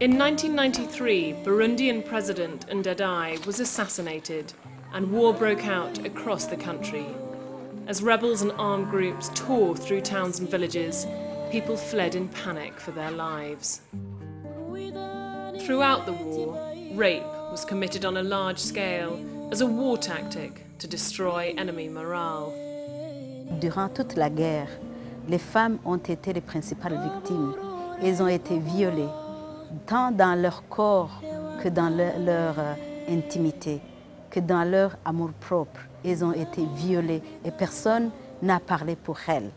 In 1993, Burundian President Ndadaye was assassinated and war broke out across the country. As rebels and armed groups tore through towns and villages, people fled in panic for their lives. Throughout the war, rape was committed on a large scale as a war tactic to destroy enemy morale. Durant toute la guerre, les femmes ont été les principales victimes. Elles ont été violées, tant dans leur corps que dans leur intimité, que dans leur amour-propre. Elles ont été violées et personne n'a parlé pour elles.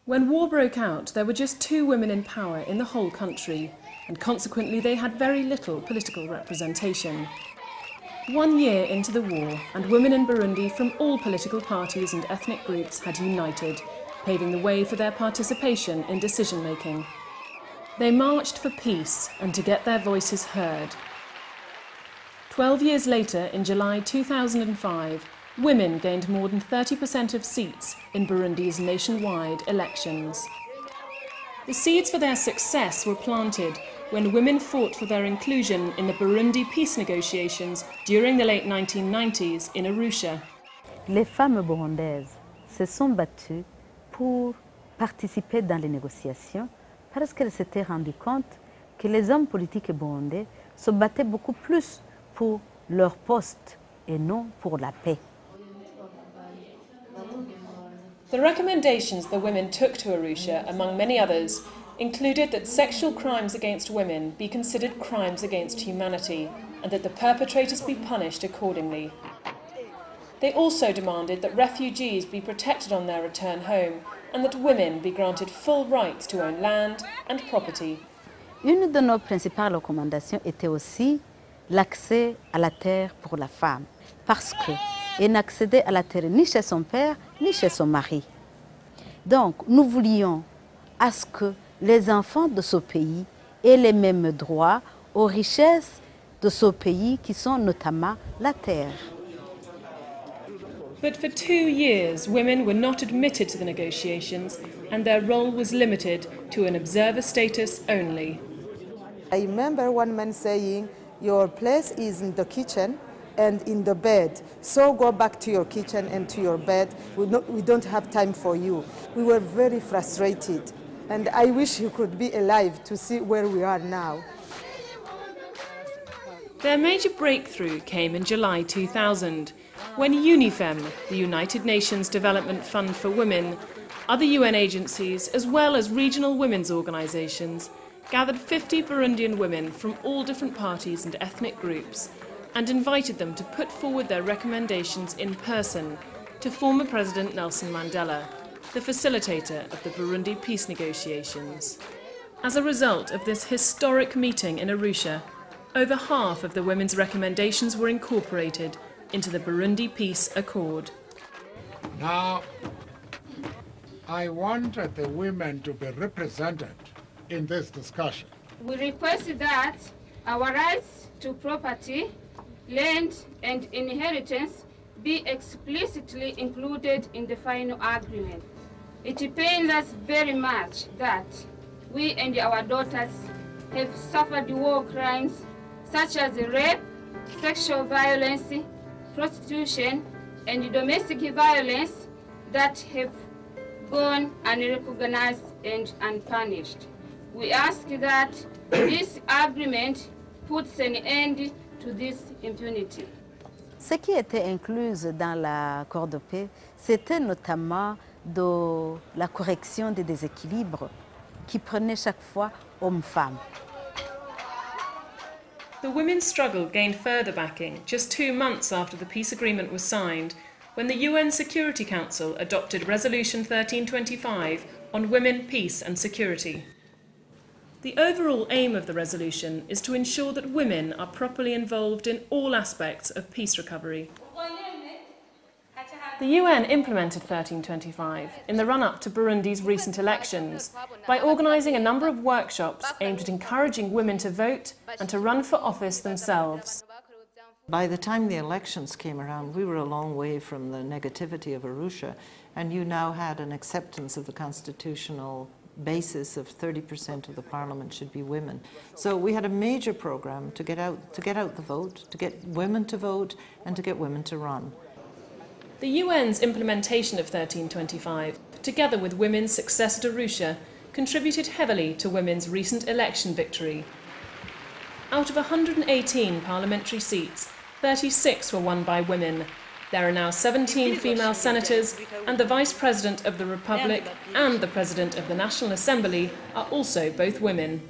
When war broke out, there were just 2 women in power in the whole country, and consequently they had very little political representation. 1 year into the war, and women in Burundi from all political parties and ethnic groups had united, paving the way for their participation in decision-making. They marched for peace and to get their voices heard. 12 years later, in July 2005, women gained more than 30% of seats in Burundi's nationwide elections. The seeds for their success were planted when women fought for their inclusion in the Burundi Peace Negotiations during the late 1990s in Arusha. Les femmes burundaises se sont battues pour participer dans les négociations parce qu'elles s'étaient rendues compte que les hommes politiques burundais se battaient beaucoup plus pour leur poste et non pour la paix. The recommendations the women took to Arusha, among many others, included that sexual crimes against women be considered crimes against humanity and that the perpetrators be punished accordingly. They also demanded that refugees be protected on their return home and that women be granted full rights to own land and property. Une de nos principales recommandations était aussi l'accès à la terre pour la femme, parce qu'elle n'accédait à la terre ni chez son père ni chez son mari. Donc, nous voulions à ce que les enfants de ce pays aient les mêmes droits aux richesses de ce pays qui sont notamment la terre. But for 2 years, women were not admitted to the negotiations and their role was limited to an observer status only. I remember one man saying, "Your place is in the kitchen and in the bed, so go back to your kitchen and to your bed. We don't have time for you." We were very frustrated, and I wish he could be alive to see where we are now. Their major breakthrough came in July 2000, when UNIFEM, the United Nations Development Fund for Women, other UN agencies, as well as regional women's organisations, gathered 50 Burundian women from all different parties and ethnic groups and invited them to put forward their recommendations in person to former President Nelson Mandela, the facilitator of the Burundi Peace Negotiations. As a result of this historic meeting in Arusha, over half of the women's recommendations were incorporated into the Burundi Peace Accord. Now, I wanted the women to be represented in this discussion. We request that our rights to property, land and inheritance be explicitly included in the final agreement. It pains us very much that we and our daughters have suffered war crimes such as rape, sexual violence, prostitution and domestic violence that have gone unrecognized and unpunished. We ask that this agreement puts an end to this impunity. Ce qui était inclus dans l'accord de paix, c'était notamment de la correction des déséquilibres qui prenaient chaque fois hommes-femmes. The women's struggle gained further backing just 2 months after the peace agreement was signed, when the UN Security Council adopted Resolution 1325 on women, peace and security. The overall aim of the resolution is to ensure that women are properly involved in all aspects of peace recovery. The UN implemented 1325 in the run-up to Burundi's recent elections by organising a number of workshops aimed at encouraging women to vote and to run for office themselves. By the time the elections came around, we were a long way from the negativity of Arusha, and you now had an acceptance of the constitutional basis of 30% of the parliament should be women. So we had a major program to get out the vote, to get women to vote, and to get women to run. The UN's implementation of 1325, together with women's success at Arusha, contributed heavily to women's recent election victory. Out of 118 parliamentary seats, 36 were won by women. There are now 17 female senators, and the Vice President of the Republic and the President of the National Assembly are also both women.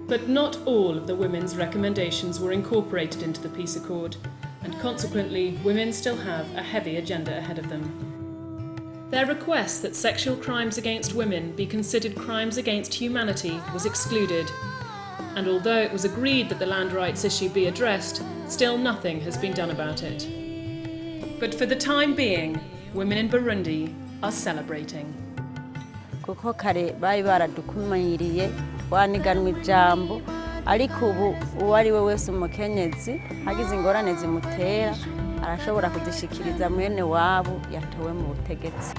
But not all of the women's recommendations were incorporated into the Peace Accord, and consequently, women still have a heavy agenda ahead of them. Their request that sexual crimes against women be considered crimes against humanity was excluded. And although it was agreed that the land rights issue be addressed, still nothing has been done about it. But for the time being, women in Burundi are celebrating. Kuko kare bari baradukumiriye twaniganwa ijambo ariko ubu uwari we wese umukenyezi hagize ingorane zimutera arashobora kudishikiriza mwene wabo yatowe mu butegetsi.